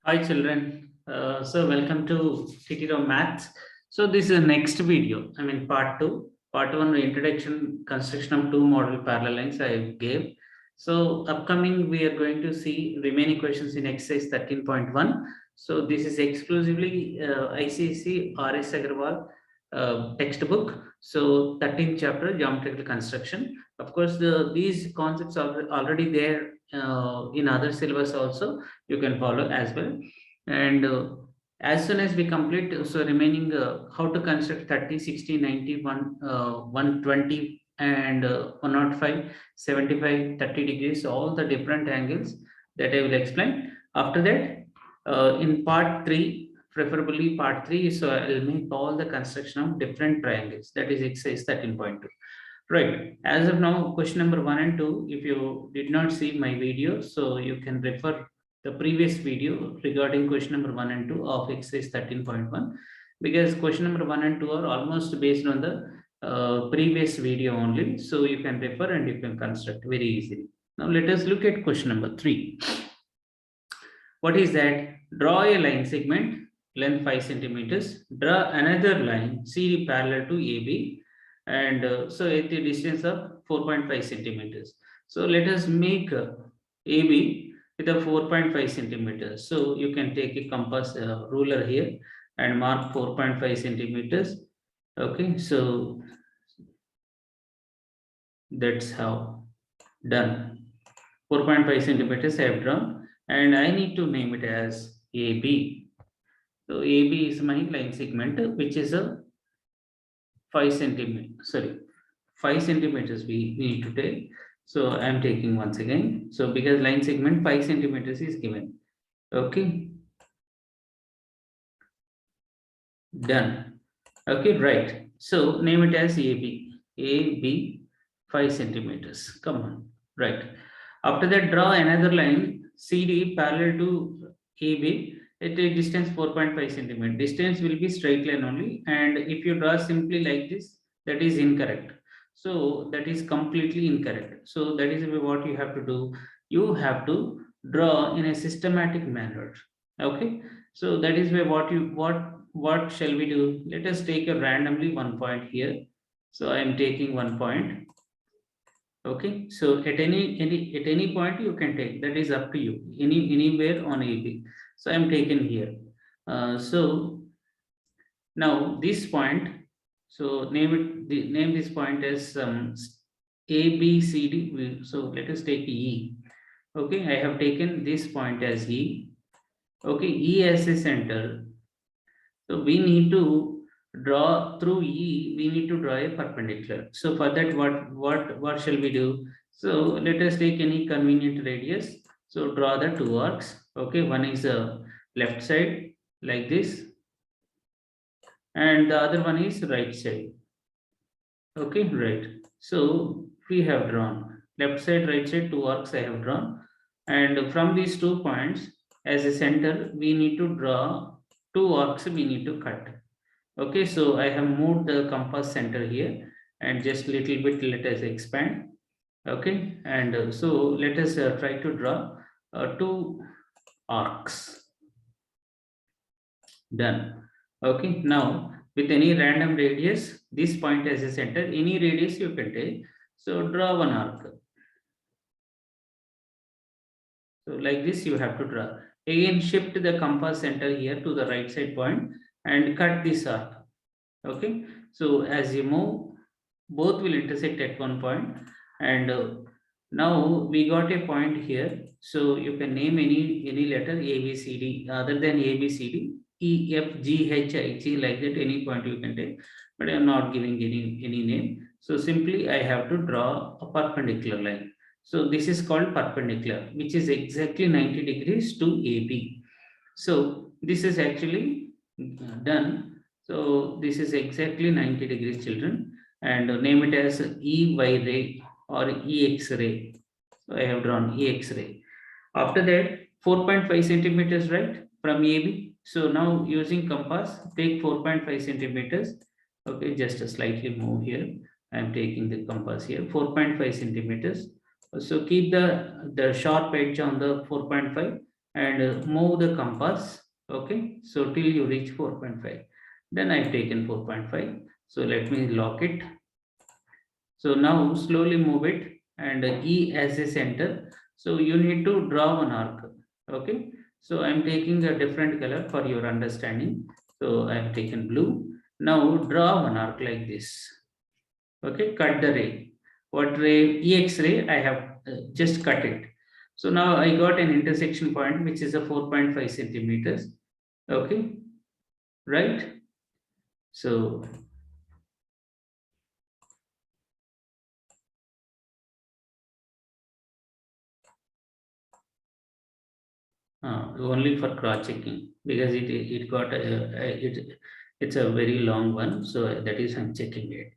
Hi children, so welcome to TTRO Maths. So this is the next video, part 2. Part 1 introduction construction of two model parallel lines I gave. So upcoming we are going to see remaining questions in exercise 13.1. So this is exclusively ICSE RS Agarwal textbook. So 13th chapter geometrical construction. Of course, these concepts are already there in other syllabus also. You can follow as well. And as soon as we complete, so remaining how to construct 30, 60, 90, 120 and 105, 75, 30 degrees, all the different angles that I will explain. After that, in part 3, preferably part 3, so I'll make all the construction of different triangles. That is exercise 13.2. Right. As of now, question number 1 and 2, if you did not see my video, so you can refer the previous video regarding question number 1 and 2 of exercise 13.1, because question number 1 and 2 are almost based on the previous video only. So you can refer and you can construct very easily. Now let us look at question number 3. What is that? Draw a line segment, length 5 centimeters. Draw another line CD parallel to AB, and so at the distance of 4.5 centimeters. So let us make AB with a 4.5 centimeters. So you can take a compass ruler here and mark 4.5 centimeters. Okay, so that's how done. 4.5 centimeters I have drawn, and I need to name it as AB. So AB is my line segment, which is a 5 centimeter. 5 centimeters we need to take. So I am taking once again. So because line segment 5 centimeters is given. Okay, done. Okay, right. So name it as AB. AB 5 centimeters. Come on, right. After that, draw another line CD parallel to AB at a distance 4.5 centimeter. Distance will be straight line only, and if you draw simply like this, that is incorrect. So that is completely incorrect. So that is what you have to do. You have to draw in a systematic manner. Okay. So that is where what shall we do? Let us take a randomly one point here. So I am taking one point. Okay, so at any point you can take, that is up to you, anywhere on AB. So I'm taken here. So now this point, so name this point as A B C D. So let us take E. Okay, I have taken this point as E. Okay, E as a center. So we need to draw through E, we need to draw a perpendicular. So for that, what shall we do? So let us take any convenient radius. So draw the two arcs. Okay, one is the left side like this, and the other one is right side. Okay, right. So we have drawn left side, right side, two arcs I have drawn, and from these 2 points as a center, we need to draw two arcs. We need to cut. Okay, so I have moved the compass center here, and just little bit let us expand. Okay, and so let us try to draw two arcs. Done. Okay, now with any random radius, this point as a center, any radius you can take. So draw one arc. So like this you have to draw. Again, shift the compass center here to the right side point and cut this arc. Okay, so as you move, both will intersect at one point, and now we got a point here. So you can name any letter A B C D other than A B C D, E F G H I G, like that any point you can take, but I am not giving any name. So simply I have to draw a perpendicular line. So this is called perpendicular, which is exactly 90 degrees to AB. So this is actually done. So this is exactly 90 degrees, children, and name it as EY ray or EX ray. So I have drawn EX ray. After that, 4.5 centimeters, right, from AB. So now using compass, take 4.5 centimeters. Okay, just slightly move here. I am taking the compass here, 4.5 centimeters. So keep the sharp edge on the 4.5 and move the compass. Okay, so till you reach 4.5. Then I've taken 4.5. So let me lock it. So now slowly move it and E as a center. So you need to draw one arc. Okay, so I'm taking a different color for your understanding. So I have taken blue. Now draw one arc like this. Okay, cut the ray. What ray? EX ray, I have just cut it. So now I got an intersection point which is a 4.5 centimeters. Okay, right? So only for cross checking, because it got it's a very long one, so that is I'm checking it.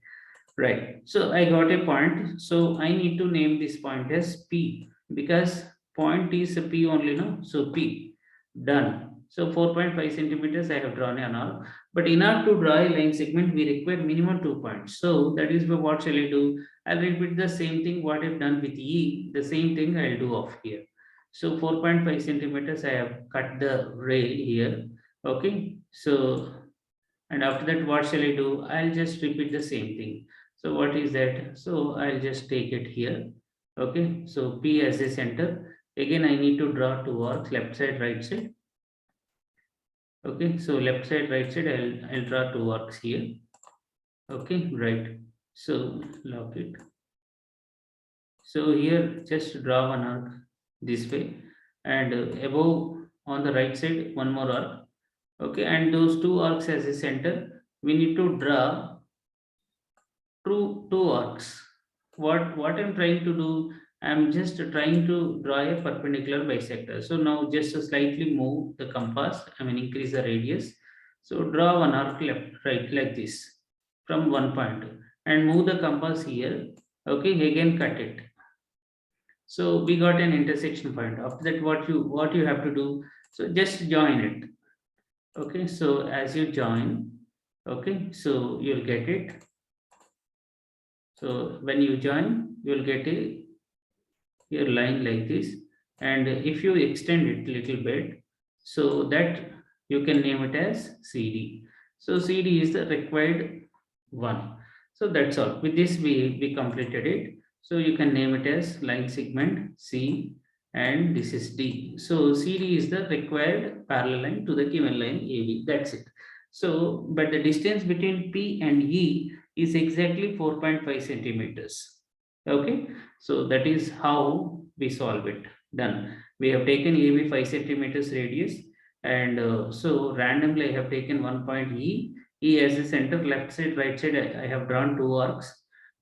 Right. So I got a point. So I need to name this point as P, because point is a P only, no? So P. Done. So 4.5 centimeters I have drawn an arc. But in order to draw a line segment, we require minimum 2 points. So that is what shall I do? I'll repeat the same thing what I've done with E. The same thing I'll do off here. So 4.5 centimeters I have cut the ray here. Okay. So and after that, what shall I do? I'll just repeat the same thing. So what is that? So I'll just take it here. Okay, so P as a center. Again, I need to draw two arcs, left side, right side. Okay, so left side, right side, I'll draw two arcs here. Okay, right. So lock it. So here, just draw one arc this way, and above on the right side, one more arc. Okay, and those two arcs as a center, we need to draw two arcs. What I'm trying to do, I'm just trying to draw a perpendicular bisector. So now just to slightly move the compass, I mean increase the radius. So draw one arc left right like this from one point and move the compass here. Okay, again cut it. So we got an intersection point. After that, what you have to do, so just join it. Okay, so as you join, okay, so you'll get it. So when you join, you will get a line like this. And if you extend it little bit, so that you can name it as CD. So CD is the required one. So that's all. With this, we completed it. So you can name it as line segment C, and this is D. So CD is the required parallel line to the given line AB. That's it. So, but the distance between P and E is exactly 4.5 centimeters. Okay, so that is how we solve it. Done. We have taken AB 5 centimeters radius, and so randomly I have taken one point E as a center, left side, right side. I have drawn two arcs,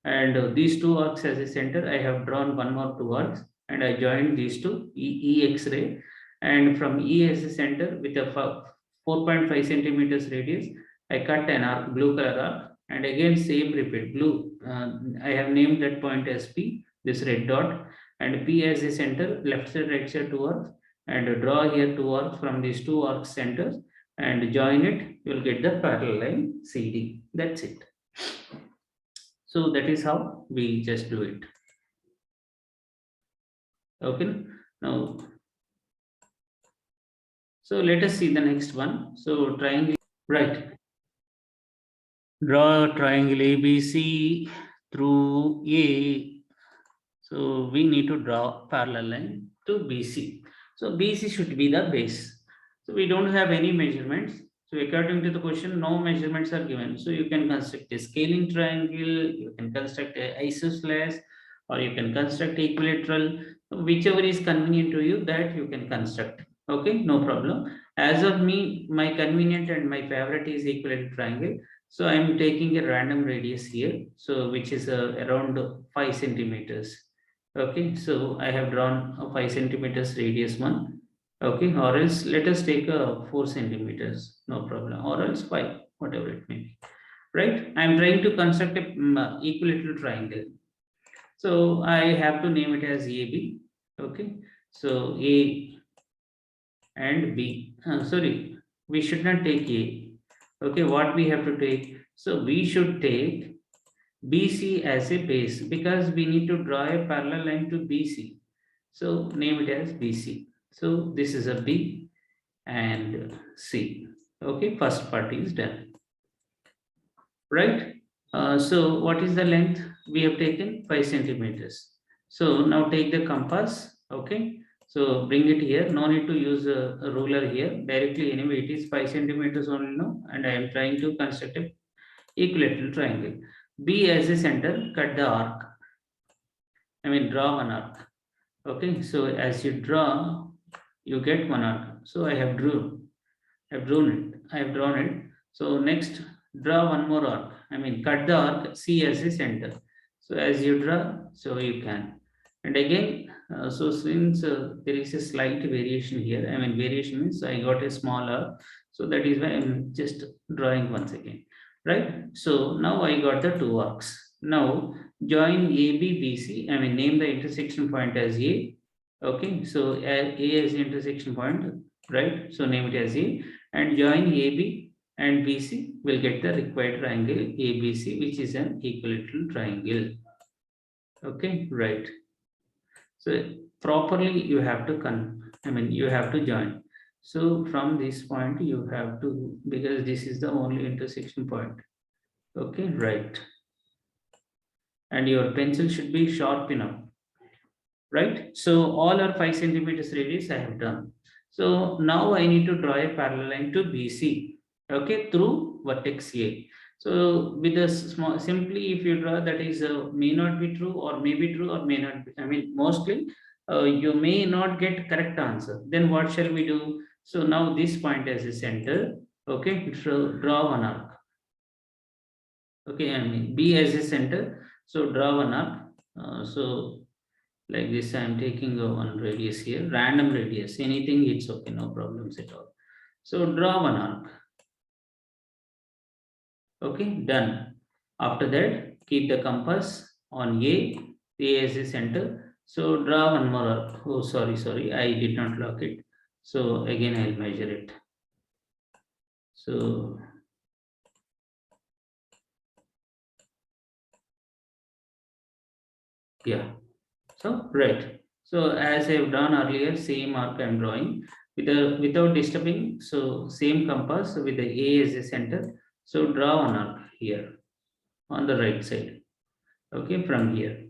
and these two arcs as a center. I have drawn one more two arcs, and I joined these two E X-ray, and from E as a center with a 4.5 centimeters radius, I cut an arc, blue color arc, and again same repeat blue. I have named that point as P, this red dot, and P as a center, left side, right side two arcs, and draw here two arcs from these two arc centers and join it. You will get the parallel line CD. That's it. So that is how we just do it. Okay. Now, so let us see the next one. So triangle, right. Draw triangle ABC through A. So we need to draw parallel line to BC. So BC should be the base. So we don't have any measurements. So according to the question, no measurements are given. So you can construct a scaling triangle, you can construct a isosceles, or you can construct equilateral. Whichever is convenient to you, that you can construct. Okay, no problem. As of me, my convenient and my favorite is equilateral triangle. So I am taking a random radius here, so which is around 5 centimeters. Okay, so I have drawn a 5 centimeters radius one. Okay, or else let us take a 4 centimeters, no problem, or else 5, whatever it may be. Right, I am trying to construct a equilateral triangle. So I have to name it as AB. Okay, so A and B. Sorry, we should not take A. Okay, what we have to take? So we should take BC as a base, because we need to draw a parallel line to BC. So name it as BC. So this is a B and C. Okay, first part is done, right? So what is the length? We have taken 5 centimeters. So now take the compass. Okay, so bring it here. No need to use a ruler here. Directly anyway, it is 5 centimeters only now, and I am trying to construct a equilateral triangle. B as a center, cut the arc. I mean, draw one arc. Okay, so as you draw, you get one arc. So I have drawn it. I have drawn it. So next, draw one more arc. I mean, cut the arc C as a center. So as you draw, so you can. And again, so since there is a slight variation here, I mean, variation means I got a small arc. So that is why I'm just drawing once again, right? So now I got the two arcs. Now join AB, BC. I mean, name the intersection point as A. Okay, so A as the intersection point, right? So name it as A, and join AB and BC will get the required triangle ABC, which is an equilateral triangle. Okay, right. So properly you have to you have to join. So from this point you have to, because this is the only intersection point. Okay, right. And your pencil should be sharp enough, right? So all are 5 centimeters radius I have done. So now I need to draw a parallel line to BC, okay, through vertex A. So with a small, simply if you draw, that is may not be true or may be true or may not be, I mean mostly you may not get correct answer. Then what shall we do? So now this point as a center, okay, so draw one arc. Okay, I mean B as a center, so draw one arc. So like this, I'm taking one radius here, random radius, anything, it's okay, no problems at all. So draw one arc. Okay, done. After that, keep the compass on A as a center. So draw one more arc. Oh, sorry, I did not lock it. So again, I'll measure it. So yeah, so right. So as I've done earlier, same arc I'm drawing without disturbing. So same compass with the A as a center. So draw an arc here on the right side. Okay, from here.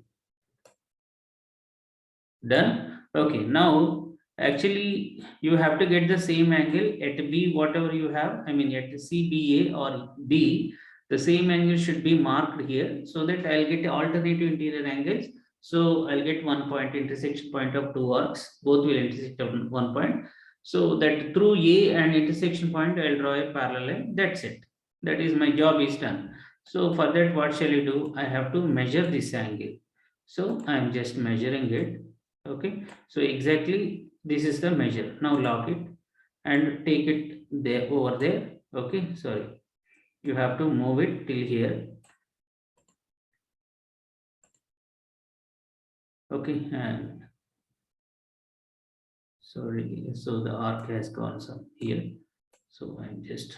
Done. Okay, now actually you have to get the same angle at B, whatever you have. I mean at CBA or D, the same angle should be marked here so that I'll get alternative interior angles. So I'll get one point, intersection point of two arcs, both will intersect on one point. So that through A and intersection point, I'll draw a parallel line. That's it. That is, my job is done. So for that, what shall you do? I have to measure this angle. So I'm just measuring it. Okay, so exactly this is the measure. Now lock it and take it there, over there. Okay, sorry, you have to move it till here. Okay, and sorry, so the arc has gone some here, so I'm just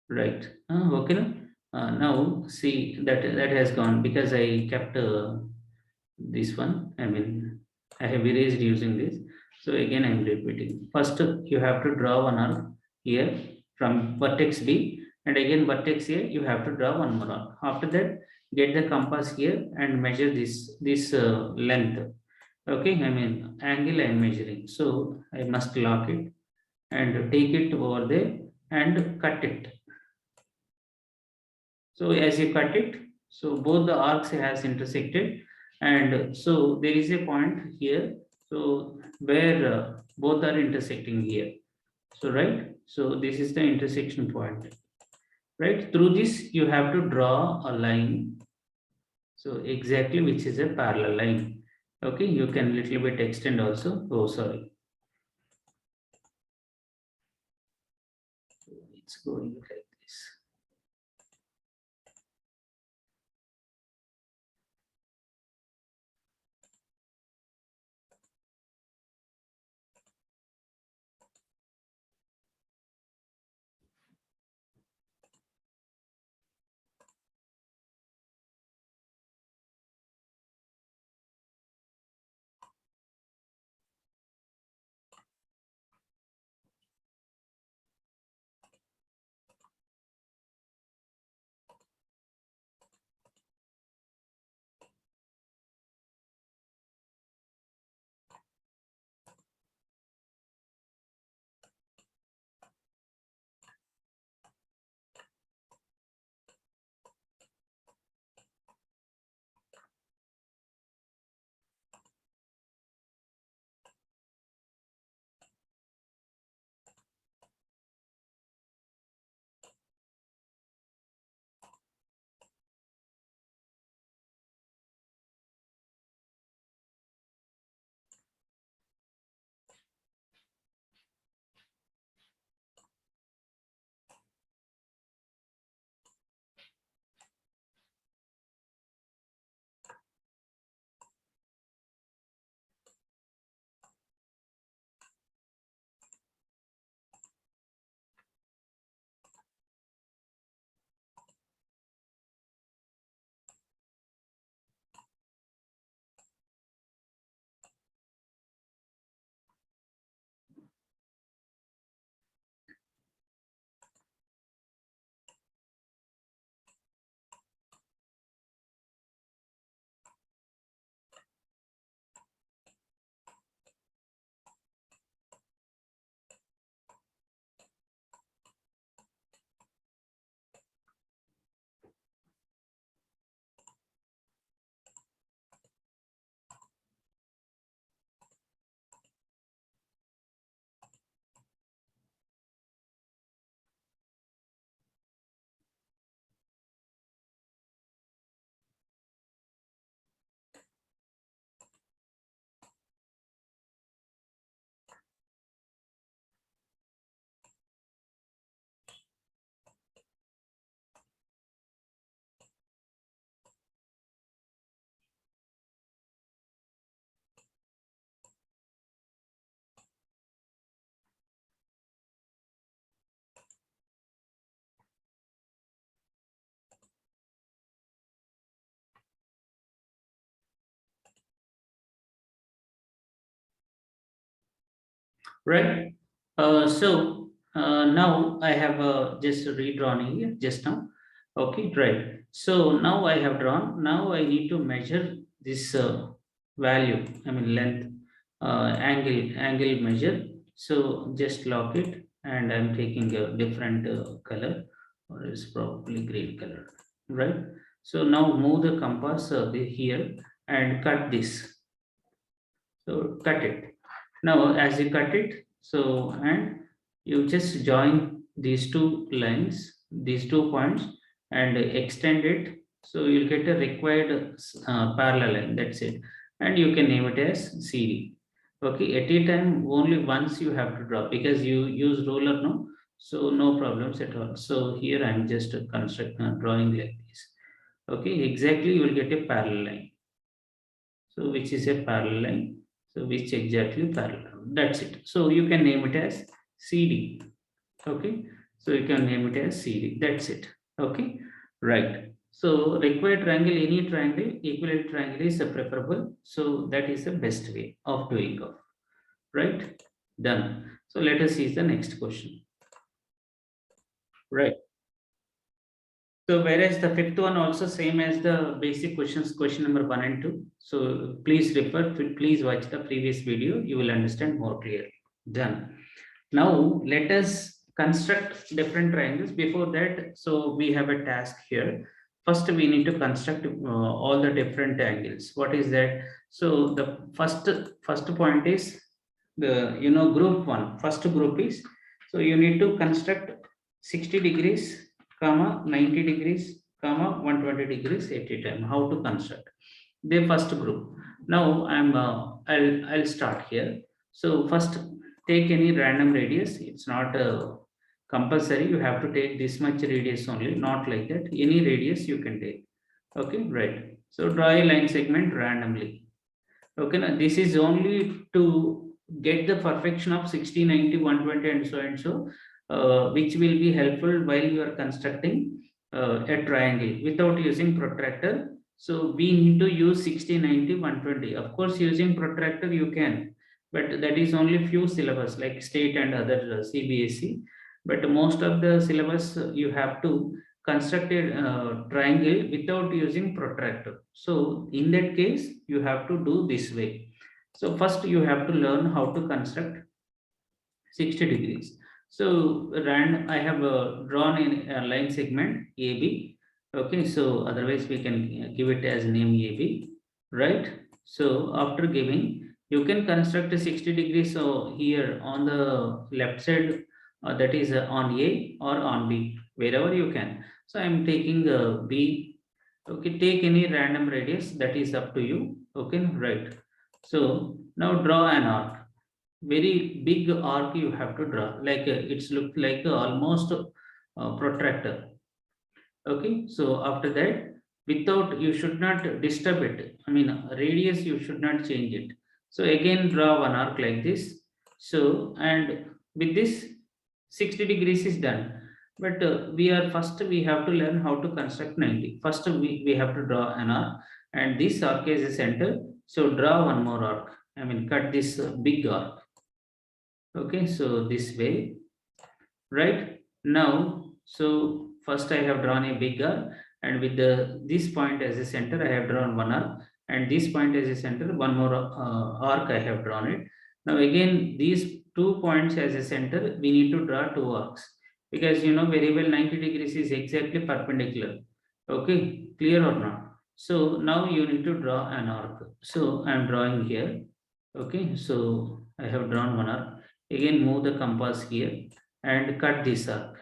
right. Okay, now see that has gone because I kept this one. I mean, I have erased using this. So again, I'm repeating. First, you have to draw one arc here from vertex B, and again vertex here. You have to draw one more arc. After that, get the compass here and measure this length. Okay, I mean angle I'm measuring. So I must lock it and take it over there and cut it. So as you cut it, so both the arcs has intersected, and so there is a point here. So where both are intersecting here. So right. So this is the intersection point. Right. Through this, you have to draw a line. So exactly, which is a parallel line. Okay. You can little bit extend also. Oh, sorry. It's going like this. right? Now I have just redrawn here just now. Okay, right. So now I have drawn. Now I need to measure this value. I mean length, angle measure. So just lock it, and I'm taking a different color, or it's probably green color, right? So now move the compass here and cut this. So cut it. Now as you cut it, so and you just join these two lines, these 2 points, and extend it. So you'll get a required parallel line. That's it. And you can name it as CD. Okay, at a time only once you have to draw because you use ruler, no, so no problems at all. So here I'm just drawing like this. Okay, exactly you will get a parallel line. So which is a parallel line. So which exactly parallel. That's it. So you can name it as CD. Okay. So you can name it as CD. That's it. Okay. Right. So required triangle, any triangle, equivalent triangle is preferable. So that is the best way of doing of. Right. Done. So let us see the next question. Right. So whereas the fifth one also same as the basic questions, question number 1 and 2. So please refer, please watch the previous video. You will understand more clearly. Done. Now let us construct different triangles. Before that, so we have a task here. First, we need to construct all the different angles. What is that? So the first point is the group one. First group is, so you need to construct 60 degrees, comma 90 degrees, comma 120 degrees at a time. How to construct the first group? Now I'll start here. So first, take any random radius. It's not compulsory. You have to take this much radius only, not like that. Any radius you can take. Okay, right. So draw a line segment randomly. Okay, now this is only to get the perfection of 60, 90, 120 and so, which will be helpful while you are constructing a triangle without using protractor. So we need to use 60, 90, 120. Of course, using protractor you can, but that is only few syllabus like state and other CBSE. But most of the syllabus you have to construct a triangle without using protractor. So in that case, you have to do this way. So first you have to learn how to construct 60 degrees. So I have drawn in a line segment AB. Okay, so otherwise we can give it as name AB, right? So after giving, you can construct a 60 degrees. So here on the left side, that is on A or on B, wherever you can. So I'm taking B. Okay, take any random radius, that is up to you. Okay, right. So now draw an arc, very big arc you have to draw, like it's look like almost protractor. Okay, so after that, without, you should not disturb it, I mean radius you should not change it. So again draw one arc like this. So and with this 60 degrees is done, but we have to learn how to construct 90. First we have to draw an arc, and this arc is a center. So draw one more arc, I mean cut this big arc. Okay, so this way, right? Now, so first I have drawn a big arc, and with this point as a center I have drawn one arc, and this point as a center one more arc I have drawn it. Now again these 2 points as a center we need to draw 2 arcs, because you know very well 90 degrees is exactly perpendicular. Okay, clear or not? So now you need to draw an arc. So I am drawing here. Okay, so I have drawn one arc. Again move the compass here and cut this arc.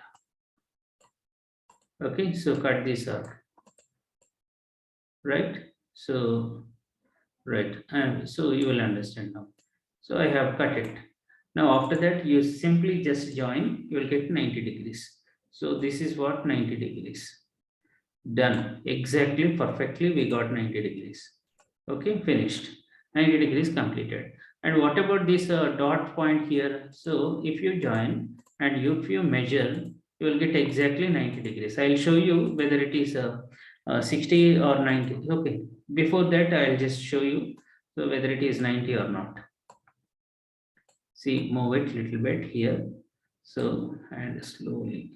Okay, so cut this arc, right? So right, and so you will understand now. So I have cut it. Now after that you simply just join, you will get 90 degrees. So this is what 90 degrees. Done. Exactly, perfectly we got 90 degrees. Okay, finished. 90 degrees completed. And what about this dot point here? So if you join and if you measure, you will get exactly 90 degrees. I'll show you whether it is 60 or 90. Okay, before that I'll just show you so whether it is 90 or not. See, move it little bit here. So, and slowly.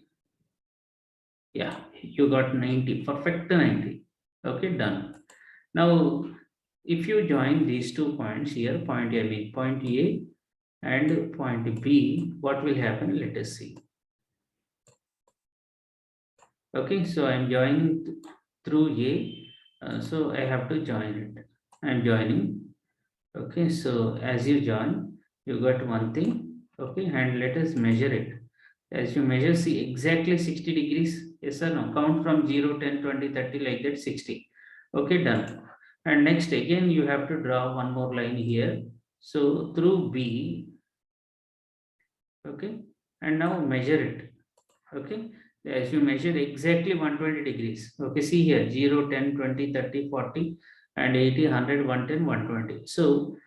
Yeah, you got 90, perfect 90. Okay, done. Now, if you join these 2 points here, point A and point B, what will happen? Let us see. Okay, so I'm joining through A. So I have to join it. I'm joining. Okay, so as you join, you got one thing. Okay, and let us measure it. As you measure, see exactly 60 degrees. Yes or no? Count from 0, 10, 20, 30, like that, 60. Okay, done. And next, again, you have to draw one more line here. So through B, okay, and now measure it. Okay, as you measure exactly 120 degrees. Okay, see here 0, 10, 20, 30, 40, and 80, 100, 110, 120. So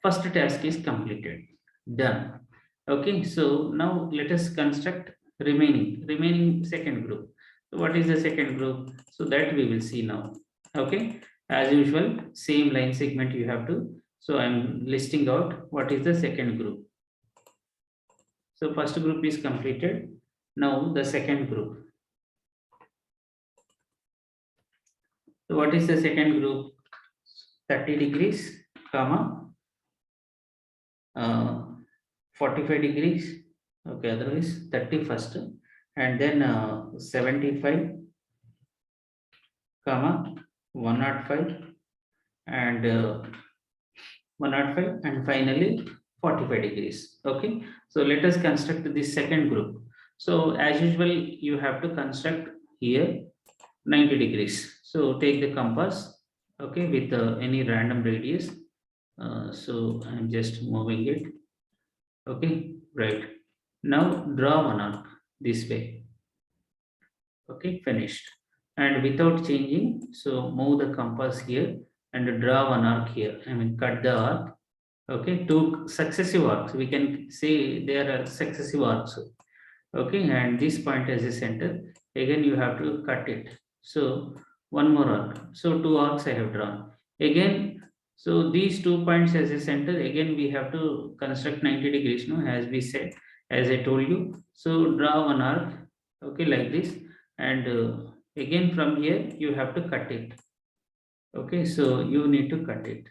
first task is completed. Done. Okay, so now let us construct remaining second group. So what is the second group? So that we will see now. Okay, as usual, same line segment you have to. So I'm listing out what is the second group. So first group is completed. Now the second group. So what is the second group? 30 degrees, comma, 45 degrees. Okay, otherwise 31st, and then 75, comma, 105, and 105, and finally 45 degrees. Okay, so let us construct this second group. So as usual, you have to construct here 90 degrees. So take the compass, okay, with any random radius. So I'm just moving it. Okay, right. Now draw one arc this way. Okay, finished. And without changing, so move the compass here and draw one arc here. I mean, cut the arc. Okay, two successive arcs. We can say there are successive arcs. Okay, and this point as a center. Again, you have to cut it. So one more arc. So two arcs I have drawn. Again, so these 2 points as a center. Again, we have to construct 90 degrees. No, as we said, as I told you. So draw one arc. Okay, like this, and again from here you have to cut it. Okay, so you need to cut it.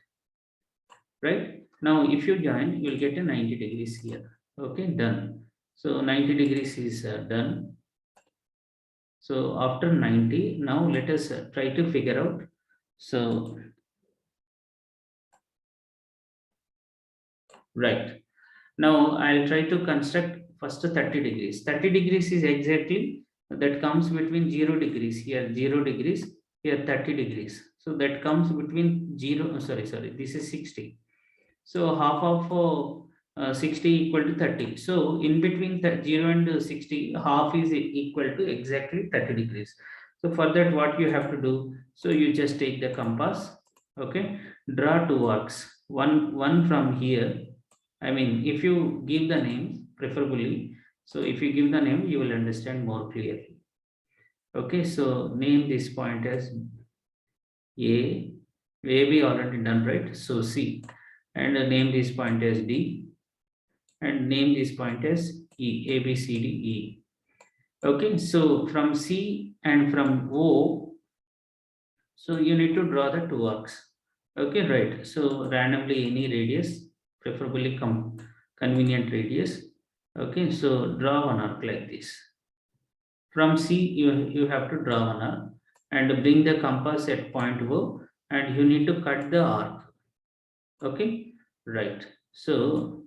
Right now, if you join, you will get a 90 degrees here. Okay, done. So 90 degrees is done. So after 90, now let us try to figure out. So, right. Now I'll try to construct first 30 degrees. 30 degrees is exactly that comes between 0 degrees here, 0 degrees here, 30 degrees. So that comes between 0, sorry, this is 60. So half of 60 equal to 30. So in between 0 and 60, half is equal to exactly 30 degrees. So for that, what you have to do? So you just take the compass, okay, draw two arcs, one from here. I mean, if you give the name, preferably, so if you give the name, you will understand more clearly. Okay, so name this point as A. We already done, right? So C, and name this point as D, and name this point as E, A, B, C, D, E. Okay, so from C and from O, so you need to draw the two arcs. Okay, right. So randomly any radius, preferably convenient radius. Okay, so draw one arc like this. From C, you have to draw one arc and bring the compass at point O, and you need to cut the arc. Okay, right. So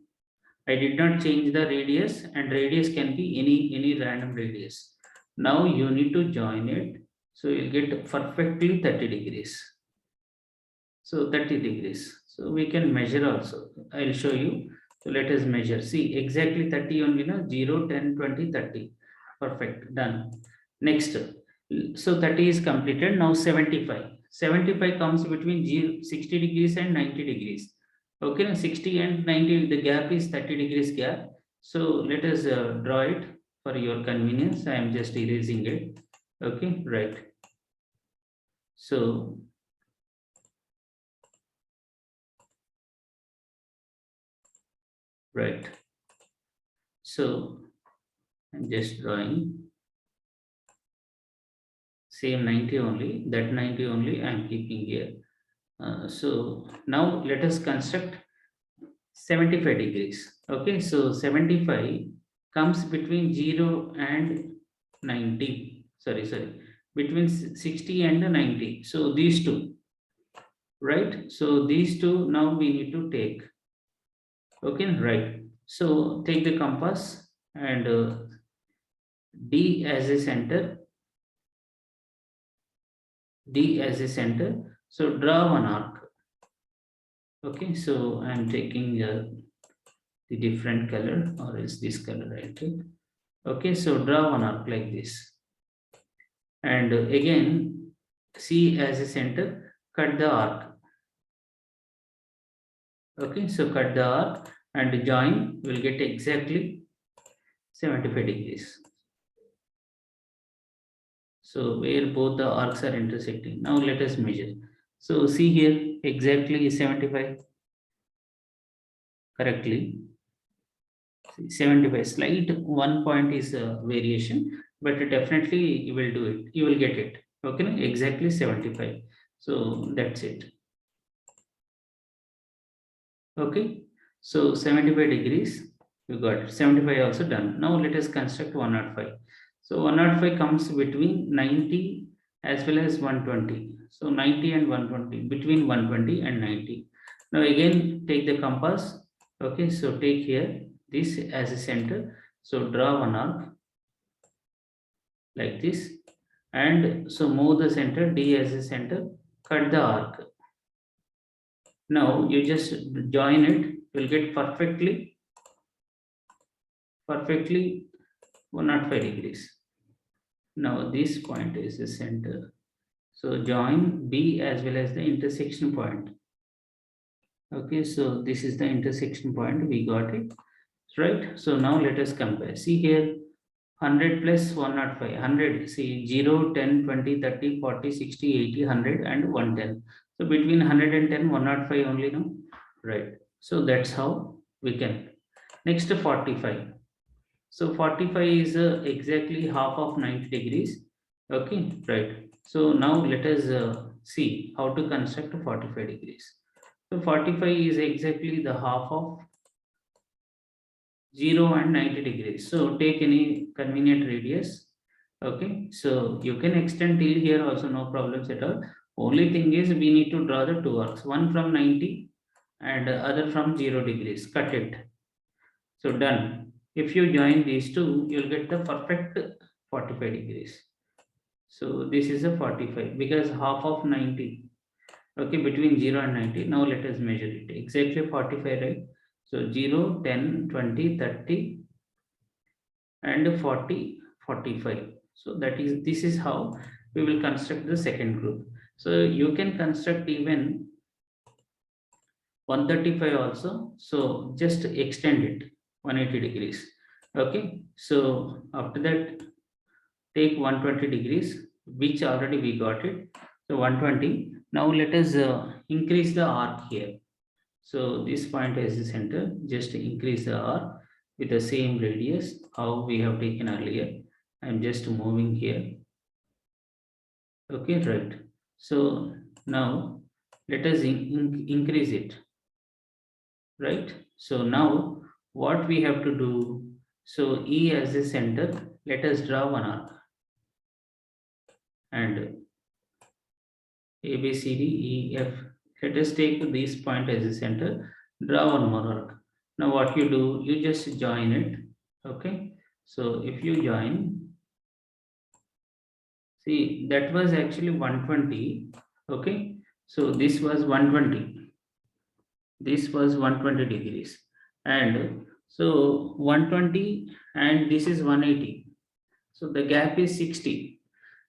I did not change the radius, and radius can be any random radius. Now you need to join it. So you'll get perfectly 30 degrees. So 30 degrees. So we can measure also. I'll show you. So let us measure. See exactly 30 only, no? 0, 10, 20, 30. Perfect. Done. Next. So 30 is completed. Now 75. 75 comes between 60 degrees and 90 degrees. Okay, 60 and 90, the gap is 30 degrees gap. So let us draw it for your convenience. I am just erasing it. Okay, right. So right. So I'm just drawing same 90 only, that 90 only I'm keeping here. So now let us construct 75 degrees. Okay, so 75 comes between 0 and 90. Sorry, between 60 and 90. So these two, right? So these two now we need to take. Okay, right. So take the compass and D as a center. D as a center. So draw one arc. Okay, so I'm taking the different color, or is this color I take. Okay, so draw one arc like this. And again, C as a center, cut the arc. Okay, so cut the arc and join, will get exactly 75 degrees. So where both the arcs are intersecting. Now let us measure. So see here, exactly 75 correctly. 75, slight 1 point is a variation, but definitely you will do it. You will get it. Okay, exactly 75. So that's it. Okay, so 75 degrees, you got it. 75 also done. Now let us construct 105. So 105 comes between 90 as well as 120. So 90 and 120, between 120 and 90. Now again, take the compass. Okay, so take here this as a center. So draw one arc like this. And so move the center, D as a center, cut the arc. Now you just join it, you'll get perfectly 105 degrees. Now this point is the center. So join B as well as the intersection point. Okay, so this is the intersection point, we got it, right? So now let us compare. See here, 100 plus 105, 100, see 0, 10, 20, 30, 40, 60, 80, 100 and 110. So between 110, 105 only, no? Right. So that's how we can. Next 45. So 45 is exactly half of 90 degrees. Okay, right. So now let us see how to construct 45 degrees. So 45 is exactly the half of 0 and 90 degrees. So take any convenient radius. Okay, so you can extend till here also, no problems at all. Only thing is we need to draw the two arcs, one from 90 and other from 0 degrees. Cut it. So done. If you join these two, you'll get the perfect 45 degrees. So this is a 45 because half of 90. Okay, between 0 and 90. Now let us measure it. Exactly 45, right? So 0, 10, 20, 30 and 40, 45. So this is how we will construct the second group. So you can construct even 135 also. So just extend it 180 degrees. Okay, so after that take 120 degrees, which already we got it. So 120. Now let us increase the arc here. So this point is the center, just increase the arc with the same radius how we have taken earlier. I'm just moving here. Okay, right. So now let us increase it, right? So now what we have to do, so E as the center, let us draw one arc and A, B, C, D, E, F. Let us take this point as a center, draw one more arc. Now what you do, you just join it. Okay, so if you join, see that was actually 120. Okay, so this was 120. This was 120 degrees. And so 120 and this is 180. So the gap is 60.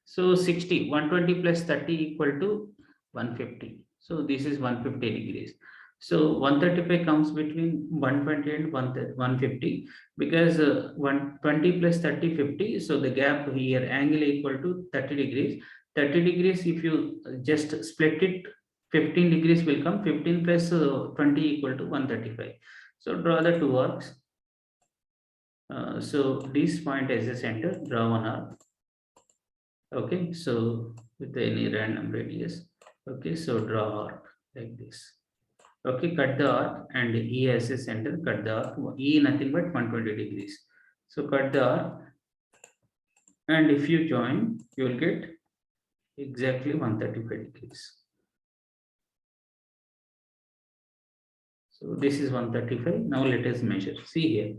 So 60, 120 plus 30 equal to 150. So this is 150 degrees. So 135 comes between 120 and 150 because 120 plus 30, 50. So the gap here, angle equal to 30 degrees. 30 degrees, if you just split it, 15 degrees will come. 15 plus 20 equal to 135. So draw the two arcs. So this point as a center, draw one arc. Okay, so with any random radius. Okay, so draw arc like this. Okay, cut the arc and E as a center, cut the arc. E nothing but 120 degrees. So cut the arc, and if you join, you will get exactly 135 degrees. So this is 135. Now let us measure. See here.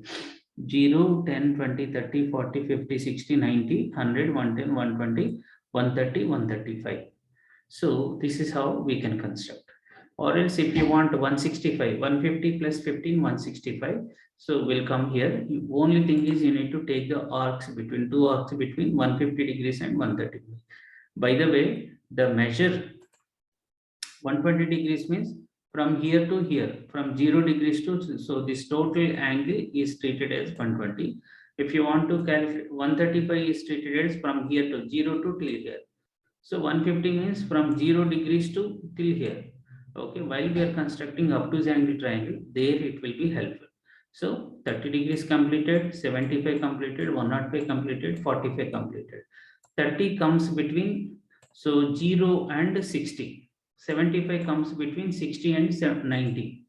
0, 10, 20, 30, 40, 50, 60, 90, 100, 110, 120, 130, 135. So this is how we can construct. Or else if you want 165, 150 plus 15, 165. So we'll come here. Only thing is you need to take the arcs between two arcs between 150 degrees and 130. By the way, the measure 120 degrees means from here to here, from 0 degrees to, so this total angle is treated as 120. If you want to calculate, 135 is treated as from here to 0 to till here. So 150 means from 0 degrees to till here. Okay, while we are constructing obtuse angle triangle, there it will be helpful. So 30 degrees completed, 75 completed, 105 completed, 45 completed. 30 comes between, so 0 and 60. 75 comes between 60 and 90.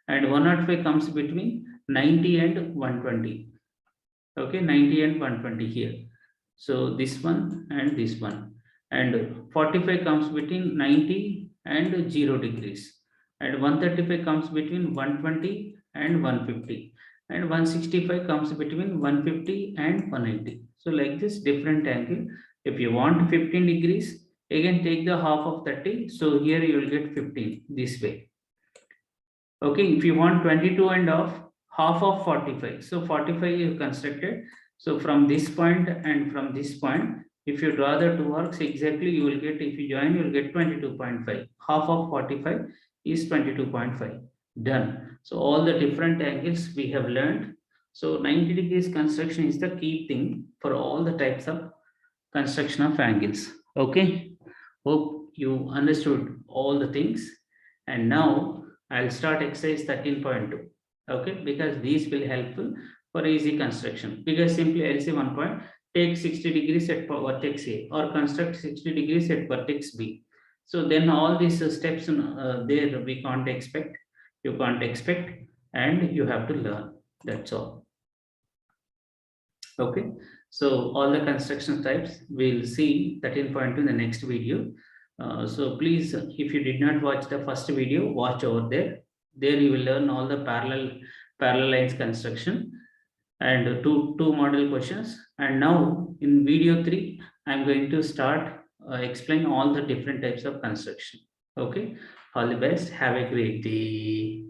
And 105 comes between 90 and 120. Okay, 90 and 120 here. So this one and this one. And 45 comes between 90 and 0 degrees. And 135 comes between 120 and 150. And 165 comes between 150 and 180. So like this different angle. If you want 15 degrees, again take the half of 30. So here you will get 15 this way. Okay, if you want 22 and half of 45. So 45 you constructed. So from this point and from this point, if you draw the two arcs exactly, you will get, if you join, you will get 22.5. Half of 45 is 22.5. Done. So all the different angles we have learned. So 90 degrees construction is the key thing for all the types of construction of angles. Okay. Hope you understood all the things. And now I'll start exercise 13.2. Okay, because these will helpful for easy construction. Because simply I'll say 1 point, take 60 degrees at vertex A or construct 60 degrees at vertex B. So then all these steps there we can't expect, you can't expect, and you have to learn. That's all. Okay, so all the construction types we'll see 13.2 in the next video. So please, if you did not watch the first video, watch over there. There you will learn all the parallel lines construction and two model questions. And now in video 3, I'm going to start explain all the different types of construction. Okay, all the best. Have a great day.